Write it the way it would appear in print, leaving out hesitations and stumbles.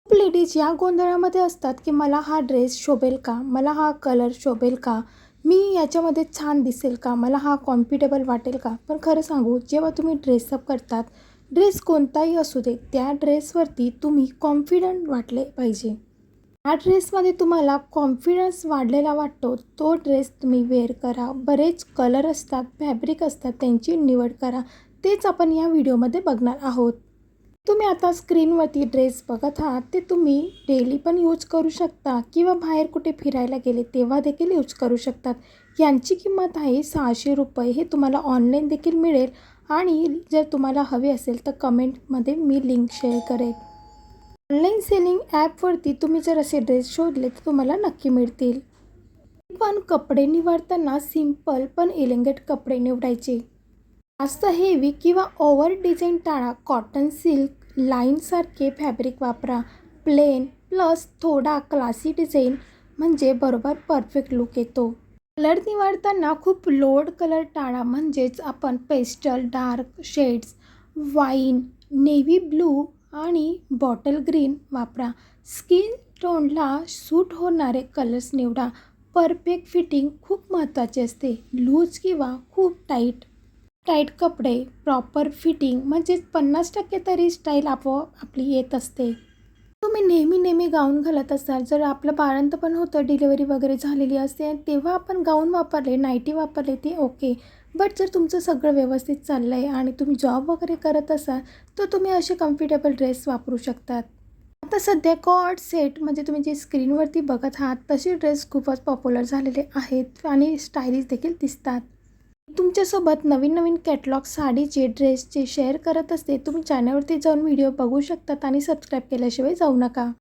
खूप लेडीज या गोंधळामध्ये असतात की मला हा ड्रेस शोभेल का, मला हा कलर शोभेल का, मी याच्यामध्ये छान दिसेल का, मला हा कॉम्फर्टेबल वाटेल का. पण खरं सांगू, जेव्हा तुम्ही ड्रेसअप करतात, ड्रेस कोणताही असू दे, त्या ड्रेसवरती तुम्ही कॉन्फिडंट वाटले पाहिजे. ह्या ड्रेसमध्ये तुम्हाला कॉन्फिडन्स वाढलेला वाटतो, तो ड्रेस तुम्ही वेअर करा. बरेच कलर असतात, फॅब्रिक असतात, त्यांची निवड करा. तेच आपण या व्हिडिओमध्ये बघणार आहोत. तुम्ही आता स्क्रीनवरती ड्रेस बघत आहात, ते तुम्ही डेली पण यूज करू शकता किंवा बाहेर कुठे फिरायला गेले तेव्हा देखील यूज करू शकतात. यांची किंमत आहे ₹600. हे तुम्हाला ऑनलाईन देखील मिळेल आणि जर तुम्हाला हवे असेल तर कमेंटमध्ये मी लिंक शेअर करेन. ऑनलाईन सेलिंग ॲपवरती तुम्ही जर असे ड्रेस शोधले तर तुम्हाला नक्की मिळतील. पण कपडे निवडताना सिंपल पण एलिगंट कपडे निवडायचे. जास्त हेवी किंवा ओव्हर डिझाईन टाळा. कॉटन, सिल्क, लाईनसारखे फॅब्रिक वापरा. प्लेन प्लस थोडा क्लासी डिझाईन म्हणजे बरोबर परफेक्ट लुक येतो. कलर निवडताना खूप लोड कलर टाळा. म्हणजेच आपण pastel, dark shades, wine, navy blue आणि बॉटल ग्रीन वापरा. स्किन टोनला सूट होणारे कलर्स निवडा. परफेक्ट फिटिंग खूप महत्त्वाचे असते. लूज किंवा खूप टाईट टाईट कपडे प्रॉपर फिटिंग म्हणजेच 50% तरी स्टाईल आपोआप आपली येत असते. तुम्ही नेहमी गाऊन घालत असाल, जर आपलं बाळंत पण होतं, डिलिव्हरी वगैरे झालेली असते, तेव्हा आपण गाऊन वापरले, नाईटी वापरले ते ओके. बट जर तुमचं सगळं व्यवस्थित चाललं आहे आणि तुम्ही जॉब वगैरे करत असाल तर तुम्ही असे कम्फर्टेबल ड्रेस वापरू शकतात. आता सध्या कॉर्ड सेट म्हणजे तुम्ही जे स्क्रीनवरती बघत आहात तसे ड्रेस खूपच पॉप्युलर झालेले आहेत आणि स्टायलिश देखील दिसतात. तुमच्यासोबत नवीन कॅटलॉग साडीचे, ड्रेसचे शेअर करत असते. तुम्ही चॅनलवरती जाऊन व्हिडिओ बघू शकतात आणि सबस्क्राईब केल्याशिवाय जाऊ नका.